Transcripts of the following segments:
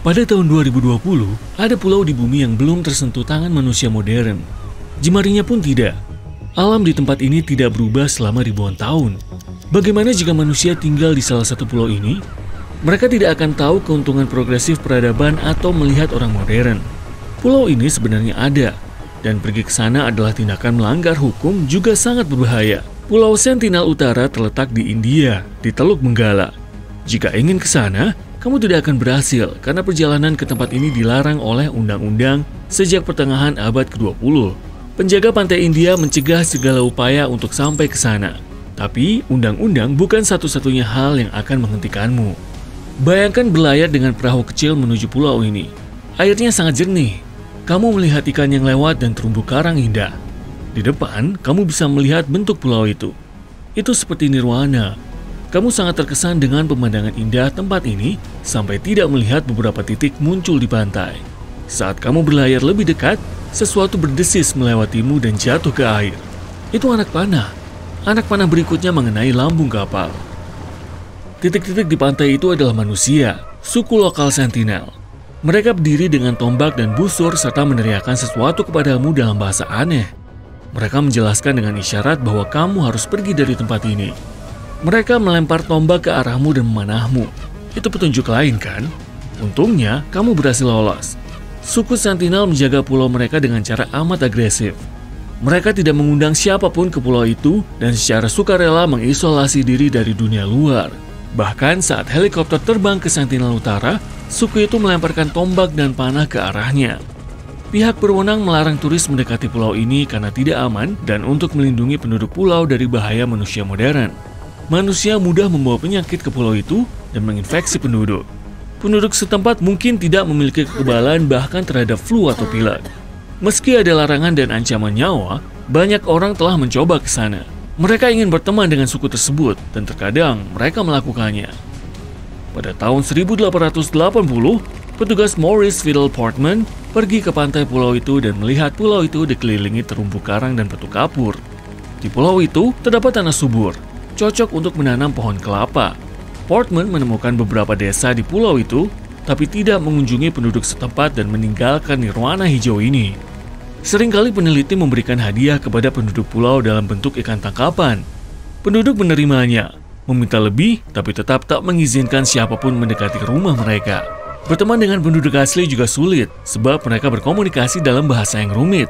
Pada tahun 2020, ada pulau di bumi yang belum tersentuh tangan manusia modern. Jemarinya pun tidak. Alam di tempat ini tidak berubah selama ribuan tahun. Bagaimana jika manusia tinggal di salah satu pulau ini? Mereka tidak akan tahu keuntungan progresif peradaban atau melihat orang modern. Pulau ini sebenarnya ada, dan pergi ke sana adalah tindakan melanggar hukum juga sangat berbahaya. Pulau Sentinel Utara terletak di India, di Teluk Benggala. Jika ingin ke sana, kamu tidak akan berhasil karena perjalanan ke tempat ini dilarang oleh undang-undang sejak pertengahan abad ke-20. Penjaga pantai India mencegah segala upaya untuk sampai ke sana. Tapi, undang-undang bukan satu-satunya hal yang akan menghentikanmu. Bayangkan berlayar dengan perahu kecil menuju pulau ini. Airnya sangat jernih. Kamu melihat ikan yang lewat dan terumbu karang indah. Di depan, kamu bisa melihat bentuk pulau itu. Itu seperti nirwana. Kamu sangat terkesan dengan pemandangan indah tempat ini sampai tidak melihat beberapa titik muncul di pantai. Saat kamu berlayar lebih dekat, sesuatu berdesis melewatimu dan jatuh ke air. Itu anak panah. Anak panah berikutnya mengenai lambung kapal. Titik-titik di pantai itu adalah manusia, suku lokal Sentinel. Mereka berdiri dengan tombak dan busur serta meneriakkan sesuatu kepadamu dalam bahasa aneh. Mereka menjelaskan dengan isyarat bahwa kamu harus pergi dari tempat ini. Mereka melempar tombak ke arahmu dan memanahmu. Itu petunjuk lain kan? Untungnya, kamu berhasil lolos. Suku Sentinel menjaga pulau mereka dengan cara amat agresif. Mereka tidak mengundang siapapun ke pulau itu dan secara sukarela mengisolasi diri dari dunia luar. Bahkan saat helikopter terbang ke Sentinel Utara, suku itu melemparkan tombak dan panah ke arahnya. Pihak berwenang melarang turis mendekati pulau ini karena tidak aman dan untuk melindungi penduduk pulau dari bahaya manusia modern. Manusia mudah membawa penyakit ke pulau itu dan menginfeksi penduduk. Penduduk setempat mungkin tidak memiliki kekebalan bahkan terhadap flu atau pilek. Meski ada larangan dan ancaman nyawa, banyak orang telah mencoba ke sana. Mereka ingin berteman dengan suku tersebut dan terkadang mereka melakukannya. Pada tahun 1880, petugas Maurice Fiddle Portman pergi ke pantai pulau itu dan melihat pulau itu dikelilingi terumbu karang dan batu kapur. Di pulau itu terdapat tanah subur, cocok untuk menanam pohon kelapa. Portman menemukan beberapa desa di pulau itu, tapi tidak mengunjungi penduduk setempat dan meninggalkan nirwana hijau ini. Seringkali peneliti memberikan hadiah kepada penduduk pulau dalam bentuk ikan tangkapan. Penduduk menerimanya, meminta lebih, tapi tetap tak mengizinkan siapapun mendekati rumah mereka. Berteman dengan penduduk asli juga sulit, sebab mereka berkomunikasi dalam bahasa yang rumit.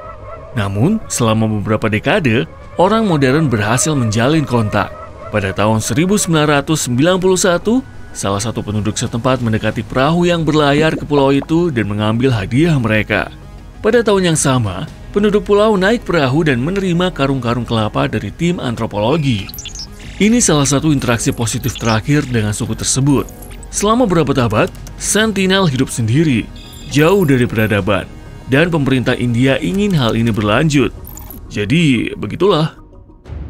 Namun, selama beberapa dekade, orang modern berhasil menjalin kontak. Pada tahun 1991, salah satu penduduk setempat mendekati perahu yang berlayar ke pulau itu dan mengambil hadiah mereka. Pada tahun yang sama, penduduk pulau naik perahu dan menerima karung-karung kelapa dari tim antropologi. Ini salah satu interaksi positif terakhir dengan suku tersebut. Selama berabad-abad, Sentinel hidup sendiri, jauh dari peradaban, dan pemerintah India ingin hal ini berlanjut. Jadi, begitulah.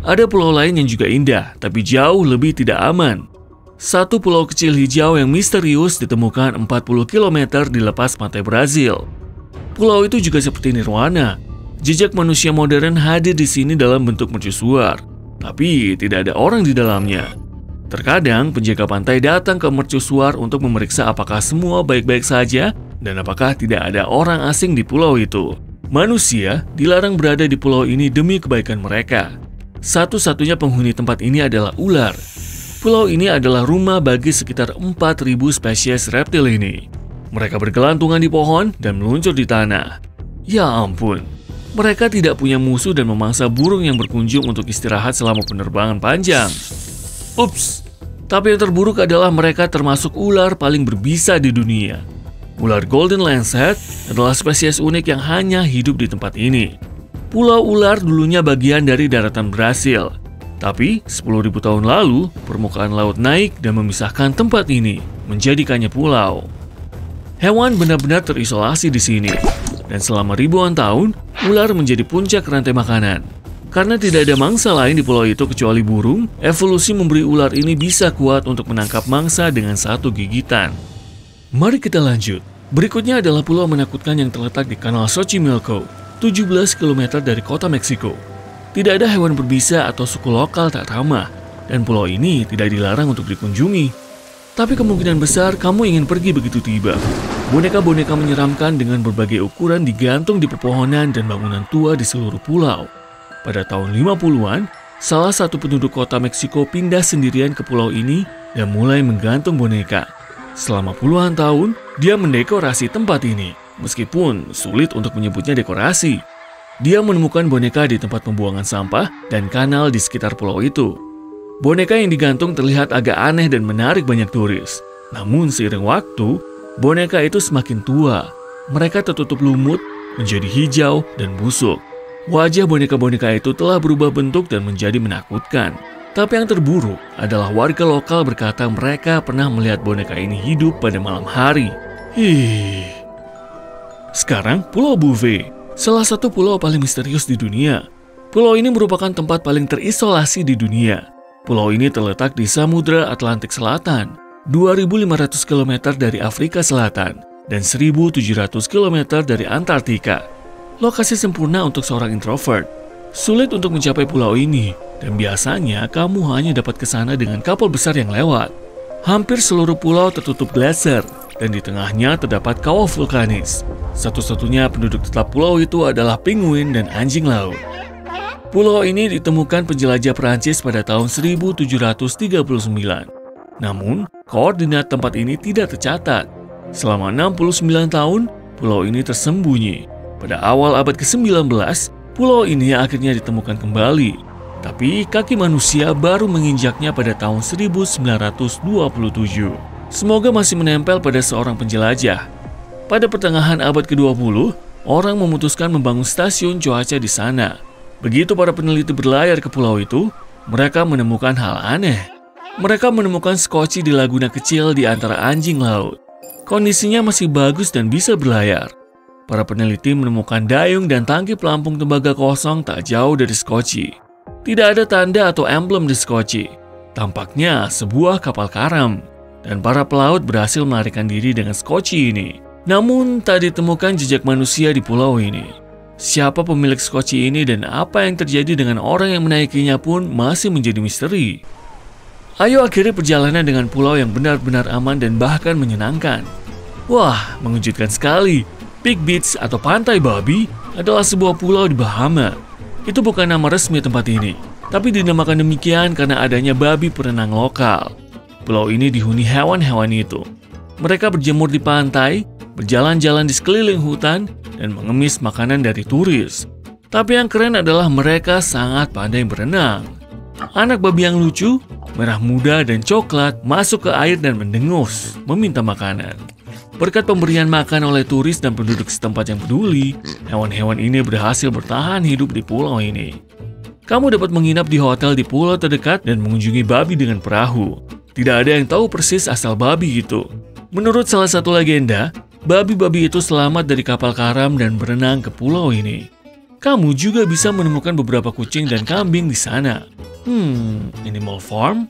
Ada pulau lain yang juga indah, tapi jauh lebih tidak aman. Satu pulau kecil hijau yang misterius ditemukan 40 km di lepas pantai Brazil. Pulau itu juga seperti nirwana. Jejak manusia modern hadir di sini dalam bentuk mercusuar, tapi tidak ada orang di dalamnya. Terkadang penjaga pantai datang ke mercusuar untuk memeriksa apakah semua baik-baik saja dan apakah tidak ada orang asing di pulau itu. Manusia dilarang berada di pulau ini demi kebaikan mereka. Satu-satunya penghuni tempat ini adalah ular. Pulau ini adalah rumah bagi sekitar 4.000 spesies reptil ini. Mereka bergelantungan di pohon dan meluncur di tanah. Ya ampun, mereka tidak punya musuh dan memangsa burung yang berkunjung untuk istirahat selama penerbangan panjang. Ups, tapi yang terburuk adalah mereka termasuk ular paling berbisa di dunia. Ular Golden Lancet adalah spesies unik yang hanya hidup di tempat ini. Pulau ular dulunya bagian dari daratan Brasil. Tapi 10.000 tahun lalu, permukaan laut naik dan memisahkan tempat ini, menjadikannya pulau. Hewan benar-benar terisolasi di sini. Dan selama ribuan tahun, ular menjadi puncak rantai makanan. Karena tidak ada mangsa lain di pulau itu kecuali burung, evolusi memberi ular ini bisa kuat untuk menangkap mangsa dengan satu gigitan. Mari kita lanjut. Berikutnya adalah pulau menakutkan yang terletak di Kanal Xochimilco, 17 km dari kota Meksiko. Tidak ada hewan berbisa atau suku lokal tak ramah, dan pulau ini tidak dilarang untuk dikunjungi. Tapi kemungkinan besar kamu ingin pergi begitu tiba. Boneka-boneka menyeramkan dengan berbagai ukuran digantung di pepohonan dan bangunan tua di seluruh pulau. Pada tahun 50-an, salah satu penduduk kota Meksiko pindah sendirian ke pulau ini dan mulai menggantung boneka. Selama puluhan tahun, dia mendekorasi tempat ini, meskipun sulit untuk menyebutnya dekorasi. Dia menemukan boneka di tempat pembuangan sampah dan kanal di sekitar pulau itu. Boneka yang digantung terlihat agak aneh dan menarik banyak turis. Namun seiring waktu, boneka itu semakin tua. Mereka tertutup lumut, menjadi hijau dan busuk. Wajah boneka-boneka itu telah berubah bentuk dan menjadi menakutkan. Tapi yang terburuk adalah warga lokal berkata mereka pernah melihat boneka ini hidup pada malam hari. Sekarang Pulau Bouvet, salah satu pulau paling misterius di dunia. Pulau ini merupakan tempat paling terisolasi di dunia. Pulau ini terletak di Samudra Atlantik Selatan, 2.500 km dari Afrika Selatan, dan 1.700 km dari Antartika. Lokasi sempurna untuk seorang introvert. Sulit untuk mencapai pulau ini, dan biasanya kamu hanya dapat ke sana dengan kapal besar yang lewat. Hampir seluruh pulau tertutup glaser, dan di tengahnya terdapat kawah vulkanis. Satu-satunya penduduk tetap pulau itu adalah penguin dan anjing laut. Pulau ini ditemukan penjelajah Prancis pada tahun 1739. Namun, koordinat tempat ini tidak tercatat. Selama 69 tahun, pulau ini tersembunyi. Pada awal abad ke-19, pulau ini akhirnya ditemukan kembali. Tapi kaki manusia baru menginjaknya pada tahun 1927. Semoga masih menempel pada seorang penjelajah. Pada pertengahan abad ke-20, orang memutuskan membangun stasiun cuaca di sana. Begitu para peneliti berlayar ke pulau itu, mereka menemukan hal aneh. Mereka menemukan skoci di laguna kecil di antara anjing laut. Kondisinya masih bagus dan bisa berlayar. Para peneliti menemukan dayung dan tangki pelampung tembaga kosong tak jauh dari skoci. Tidak ada tanda atau emblem di skoci. Tampaknya sebuah kapal karam. Dan para pelaut berhasil melarikan diri dengan skoci ini. Namun tak ditemukan jejak manusia di pulau ini. Siapa pemilik skoci ini dan apa yang terjadi dengan orang yang menaikinya pun masih menjadi misteri. Ayo akhiri perjalanan dengan pulau yang benar-benar aman dan bahkan menyenangkan. Wah, mengejutkan sekali. Pig Beach atau Pantai Babi adalah sebuah pulau di Bahama. Itu bukan nama resmi tempat ini, tapi dinamakan demikian karena adanya babi perenang lokal. Pulau ini dihuni hewan-hewan itu. Mereka berjemur di pantai, berjalan-jalan di sekeliling hutan, dan mengemis makanan dari turis. Tapi yang keren adalah mereka sangat pandai berenang. Anak babi yang lucu, merah muda dan coklat masuk ke air dan mendengus, meminta makanan. Berkat pemberian makan oleh turis dan penduduk setempat yang peduli, hewan-hewan ini berhasil bertahan hidup di pulau ini. Kamu dapat menginap di hotel di pulau terdekat dan mengunjungi babi dengan perahu. Tidak ada yang tahu persis asal babi itu. Menurut salah satu legenda, babi-babi itu selamat dari kapal karam dan berenang ke pulau ini. Kamu juga bisa menemukan beberapa kucing dan kambing di sana. Animal Farm?